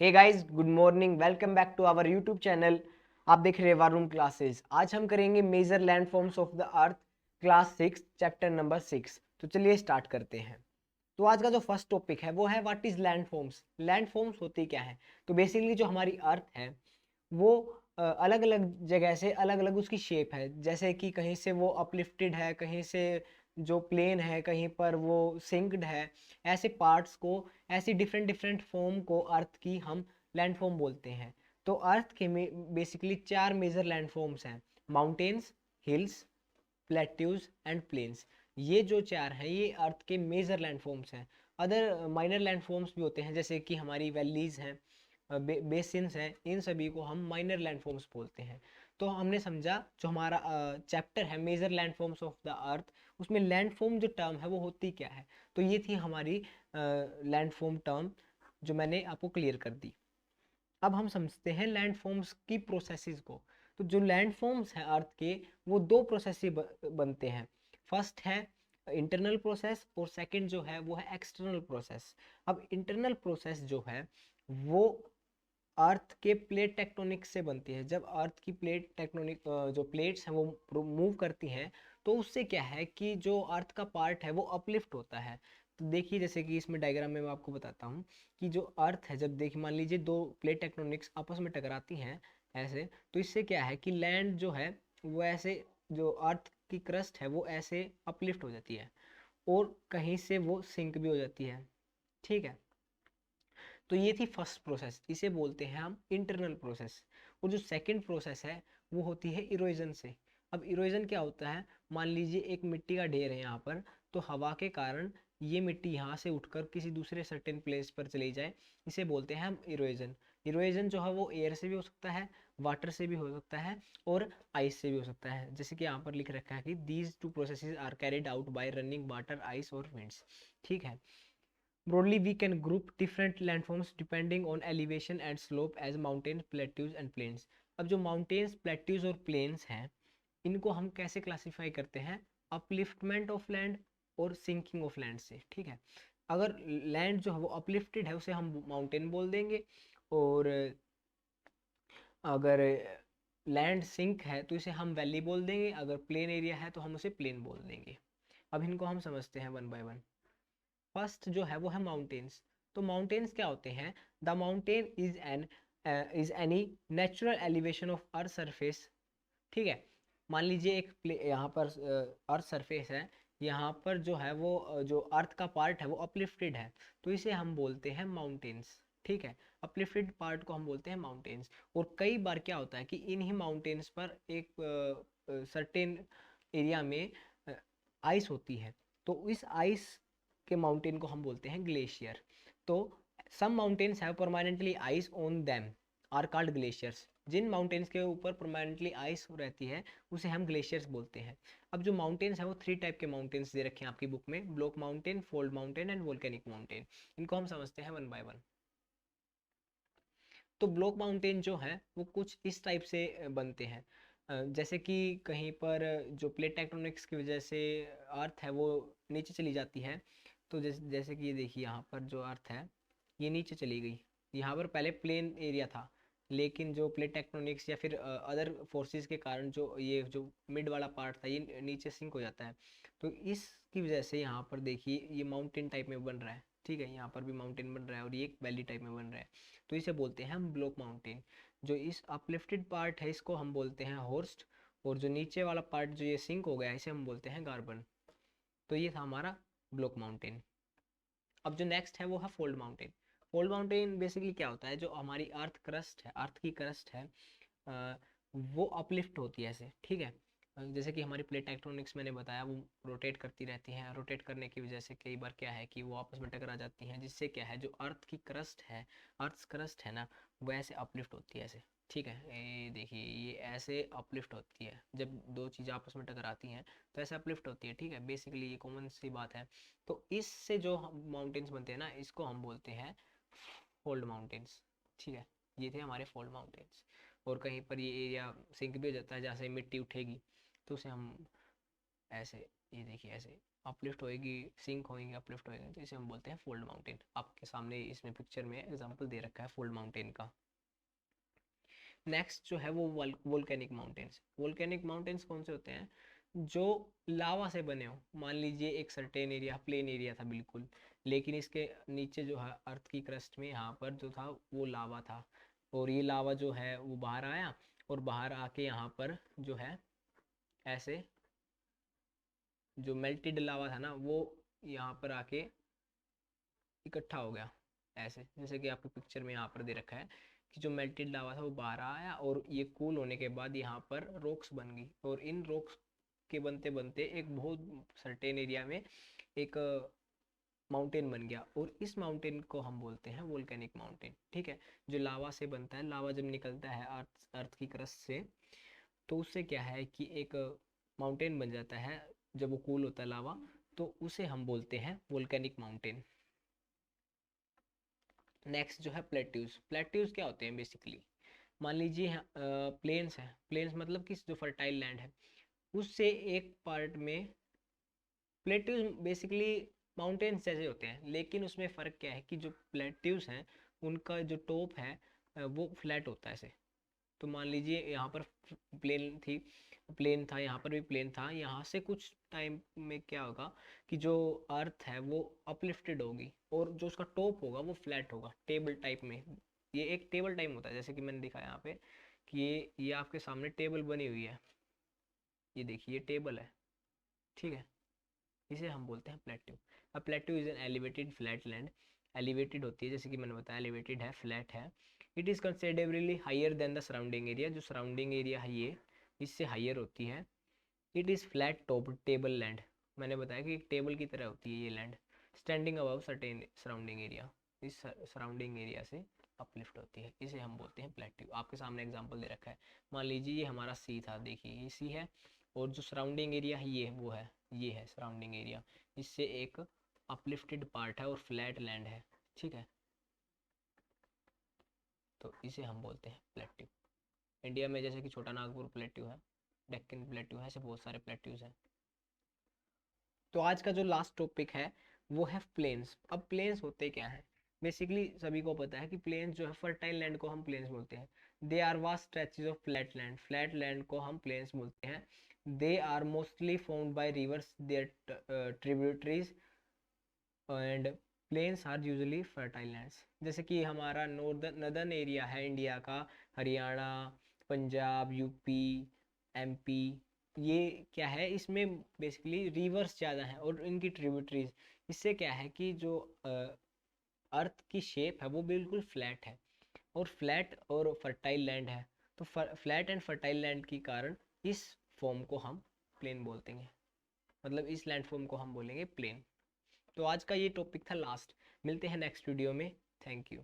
Hey guys, good morning. Welcome back to our YouTube channel. आप देख रहे हैं वारूम क्लासेस। आज हम करेंगे major landforms of the earth, class 6, chapter number 6। तो चलिए स्टार्ट करते हैं। तो आज का जो फर्स्ट टॉपिक है वो है व्हाट इज लैंडफॉर्म्स। लैंडफॉर्म्स होती क्या है? तो बेसिकली जो हमारी अर्थ है वो अलग अलग जगह से अलग अलग उसकी शेप है। जैसे कि कहीं से वो अपलिफ्टेड है, कहीं से जो प्लेन है, कहीं पर वो सिंक्ड है। ऐसे पार्ट्स को, ऐसी डिफरेंट डिफरेंट फॉर्म को अर्थ की हम लैंडफॉर्म बोलते हैं। तो अर्थ के में बेसिकली चार मेजर लैंडफॉर्म्स हैं: mountains, hills, plateaus and plains. ये जो चार हैं ये अर्थ के मेजर लैंडफॉर्म्स हैं। अदर माइनर लैंडफॉर्म्स भी होते हैं, जैसे कि हमारी वैलीज हैं, बेसिन्स हैं। इन सभी को हम माइनर लैंडफॉर्म्स बोलते हैं। तो हमने समझा जो हमारा चैप्टर है major landforms of the earth, उसमें लैंडफॉर्म जो टर्म है वो होती क्या है। तो ये थी हमारी लैंडफॉर्म टर्म जो मैंने आपको क्लियर कर दी। अब हम समझते हैं लैंडफॉर्म्स की प्रोसेसेस को। तो जो लैंडफॉर्म्स हैं अर्थ के, वो दो प्रोसेस से बनते हैं। फर्स्ट है इंटरनल प्रोसेस और सेकंड जो है वो है एक्सटर्नल प्रोसेस। अब इंटरनल प्रोसेस जो है वो अर्थ के प्लेट टेक्टोनिक से बनती है। जब अर्थ की प्लेट टेक्टोनिक जो प्लेट्स हैं वो मूव करती हैं, तो उससे क्या है कि जो अर्थ का पार्ट है वो अपलिफ्ट होता है। तो देखिए, जैसे कि इसमें डायग्राम में मैं आपको बताता हूँ कि जो अर्थ है, जब देखिए मान लीजिए दो प्लेट टेक्टोनिक्स आपस में टकराती हैं ऐसे, तो इससे क्या है कि लैंड जो है वो ऐसे, जो अर्थ की क्रस्ट है वो ऐसे अपलिफ्ट हो जाती है और कहीं से वो सिंक भी हो जाती है। ठीक है। तो ये थी फर्स्ट प्रोसेस, इसे बोलते हैं हम इंटरनल प्रोसेस। और जो सेकंड प्रोसेस है वो होती है इरोजन से। अब इरोजन क्या होता है? मान लीजिए एक मिट्टी का ढेर है यहाँ पर, तो हवा के कारण ये मिट्टी यहाँ से उठकर किसी दूसरे सर्टेन प्लेस पर चली जाए, इसे बोलते हैं हम इरोजन। इरोजन जो है वो एयर से भी हो सकता है, वाटर से भी हो सकता है और आइस से भी हो सकता है। जैसे कि यहाँ पर लिख रखा है कि these two processes are carried out by running water, ice और विंड्स। ठीक है। Broadly, we can group different landforms depending on elevation and slope as mountains, plateaus and plains. अब जो mountains, plateaus और plains हैं, इनको हम कैसे क्लासीफाई करते हैं? अपलिफ्टमेंट ऑफ लैंड और सिंकिंग ऑफ लैंड से। ठीक है। अगर लैंड जो है वो अपलिफ्टेड है उसे हम माउंटेन बोल देंगे, और अगर लैंड सिंक है तो इसे हम वैली बोल देंगे, अगर प्लेन एरिया है तो हम उसे प्लेन बोल देंगे। अब इनको हम समझते हैं वन बाय वन। फर्स्ट जो है वो है माउंटेन्स। तो माउंटेन्स क्या होते हैं? The mountain is any natural elevation of earth surface. ठीक है। मान लीजिए एक यहाँ पर अर्थ सरफेस है, यहाँ पर जो है वो जो अर्थ का पार्ट है वो अपलिफ्टेड है, तो इसे हम बोलते हैं माउंटेन्स। ठीक है। अपलिफ्टेड पार्ट को हम बोलते हैं माउंटेन्स। और कई बार क्या होता है कि इन्हीं माउंटेन्स पर एक सर्टेन एरिया में आइस होती है, तो इस आइस के माउंटेन को हम बोलते हैं ग्लेशियर। तो some mountains have permanently ice on them are called glaciers. जिन माउंटेन्स के ऊपर परमानेंटली आइस रहती है उसे हम ग्लेशियर्स बोलते हैं। अब जो माउंटेन्स है वो थ्री टाइप के माउंटेन्स दे रखे हैं आपकी बुक में: block mountain, fold mountain and volcanic mountain. इनको हम समझते हैं वन बाय वन। तो ब्लॉक माउंटेन जो है वो कुछ इस टाइप से बनते हैं। जैसे कि कहीं पर जो प्लेट टेक्टोनिक्स की वजह से अर्थ है वो नीचे चली जाती है। तो जैसे जैसे कि ये देखिए, यहाँ पर जो अर्थ है ये नीचे चली गई। यहाँ पर पहले प्लेन एरिया था, लेकिन जो प्लेट टेक्टोनिक्स या फिर अदर फोर्सेस के कारण जो ये जो मिड वाला पार्ट था ये नीचे सिंक हो जाता है। तो इसकी वजह से यहाँ पर देखिए ये माउंटेन टाइप में बन रहा है। ठीक है। यहाँ पर भी माउंटेन बन रहा है और ये एक वैली टाइप में बन रहा है। तो इसे बोलते हैं हम ब्लॉक माउंटेन। जो इस अपलिफ्टेड पार्ट है इसको हम बोलते हैं होर्स्ट, और जो नीचे वाला पार्ट जो ये सिंक हो गया इसे हम बोलते हैं गार्बन। तो ये था हमारा ब्लॉक माउंटेन। अब जो नेक्स्ट है वो है fold mountain. Fold mountain basically क्या होता है? जो हमारी अर्थ क्रस्ट है, अर्थ की क्रस्ट है, वो अपलिफ्ट होती है ऐसे। ठीक है। जैसे कि हमारी प्लेट टेक्टोनिक्स मैंने बताया वो रोटेट करती रहती हैं। रोटेट करने की वजह से कई बार क्या है कि वो आपस में टकरा जाती हैं, जिससे क्या है जो अर्थ की क्रस्ट है, अर्थ क्रस्ट है ना, वो ऐसे अपलिफ्ट होती है ऐसे। ठीक है। ये देखिए ये ऐसे अपलिफ्ट होती है जब दो चीज़ें आपस में टकराती हैं, तो ऐसे अपलिफ्ट होती है। ठीक है। बेसिकली ये कॉमन सी बात है। तो इससे जो माउंटेन्स बनते हैं ना, इसको हम बोलते हैं फोल्ड माउंटेन्स। ठीक है। ये थे हमारे फोल्ड माउंटेन्स। और कहीं पर ये एरिया सिंक भी हो जाता है, जहाँ से मिट्टी उठेगी तो उसे हम ऐसे, ये देखिए ऐसे अपलिफ्ट होएगी, सिंक होएंगे, अपलिफ्ट होएंगे, तो इसे हम बोलते हैं फोल्ड माउंटेन। आपके सामने इसमें पिक्चर में एग्जांपल दे रखा है फोल्ड माउंटेन का। नेक्स्ट जो है वो वोल्केनिक माउंटेन्स। वोल्केनिक माउंटेन्स कौन से होते हैं? जो लावा से बने हो। मान लीजिए एक सर्टेन एरिया, प्लेन एरिया था बिल्कुल, लेकिन इसके नीचे जो है अर्थ की क्रस्ट में यहाँ पर जो था वो लावा था, और ये लावा जो है वो बाहर आया, और बाहर आके यहाँ पर जो है ऐसे जो मेल्टेड लावा था ना वो यहाँ पर आके इकट्ठा हो गया ऐसे, जैसे कि आपके पिक्चर में यहाँ पर दे रखा है कि जो मेल्टेड लावा था वो बाहर आया, और ये कूल होने के बाद यहाँ पर रॉक्स बन गई, और इन रॉक्स के बनते बनते एक बहुत सर्टेन एरिया में एक माउंटेन बन गया, और इस माउंटेन को हम बोलते हैं वोल्केनिक माउंटेन। ठीक है, जो लावा से बनता है, लावा जब निकलता है अर्थ की क्रस्ट से, तो उससे क्या है कि एक माउंटेन बन जाता है जब वो कूल होता है लावा, तो उसे हम बोलते हैं वोल्केनिक माउंटेन। नेक्स्ट जो है प्लेट्यूज। प्लेट्यूज क्या होते हैं बेसिकली? मान लीजिए प्लेन्स है, प्लेन्स मतलब कि जो फर्टाइल लैंड है उससे एक पार्ट में, प्लेट्यूज बेसिकली माउंटेन्स जैसे होते हैं, लेकिन उसमें फ़र्क क्या है कि जो प्लेट्यूज हैं उनका जो टॉप है वो फ्लैट होता है ऐसे। तो मान लीजिए यहाँ पर प्लेन थी, प्लेन था, यहाँ पर भी प्लेन था, यहाँ से कुछ टाइम में क्या होगा कि जो अर्थ है वो अपलिफ्टेड होगी, और जो उसका टॉप होगा वो फ्लैट होगा, टेबल टाइप में। ये एक टेबल टाइप होता है, जैसे कि मैंने दिखाया यहाँ पे कि ये आपके सामने टेबल बनी हुई है, ये देखिए ये टेबल है। ठीक है, इसे हम बोलते हैं प्लेट्यू। अब plateau is an elevated flat land. Elevated होती है, जैसे कि मैंने बताया एलिवेटेड है, फ्लैट है। It is considerably higher than the surrounding area. जो सराउंडिंग एरिया है ये इससे हायर होती है। It is flat top table land. मैंने बताया कि एक टेबल की तरह होती है ये land, standing above certain surrounding area. इस सराउंडिंग एरिया से अपलिफ्ट होती है, इसे हम बोलते हैं प्लेट्यू। आपके सामने एग्जांपल दे रखा है, मान लीजिए ये हमारा सी था, देखिए ये सी है, और जो सराउंडिंग एरिया है ये वो है, ये है सराउंडिंग एरिया, इससे एक अपलिफ्टेड पार्ट है और फ्लैट लैंड है। ठीक है, तो इसे हम बोलते हैं प्लेट्यू। इंडिया में जैसे कि छोटा नागपुर प्लेट्यू है, डेक्कन प्लेट्यू है, ऐसे बहुत सारे प्लेट्यूज हैं। तो आज का जो लास्ट टॉपिक है वो है प्लेन्स। अब प्लेन्स होते क्या हैं? बेसिकली सभी को पता है कि प्लेन्स जो है फर्टाइल लैंड को हम प्लेन्स बोलते हैं। They are vast stretches of flat land. Flat land को हम प्लेन्स बोलते हैं। They are mostly found by rivers, their tributaries, and plains are usually fertile lands. जैसे कि हमारा नदर्न एरिया है इंडिया का, हरियाणा, पंजाब, यूपी, एमपी, ये क्या है इसमें बेसिकली रिवर्स ज़्यादा हैं और इनकी ट्रिब्यूटरीज। इससे क्या है कि जो अर्थ की शेप है वो बिल्कुल फ्लैट है, और फ्लैट और फर्टाइल लैंड है, तो फ्लैट एंड फर्टाइल लैंड के कारण इस फॉर्म को हम प्लेन बोलते हैं, मतलब इस लैंड फॉर्म को हम बोलेंगे प्लेन। तो आज का ये टॉपिक था लास्ट। मिलते हैं नेक्स्ट वीडियो में। Thank you.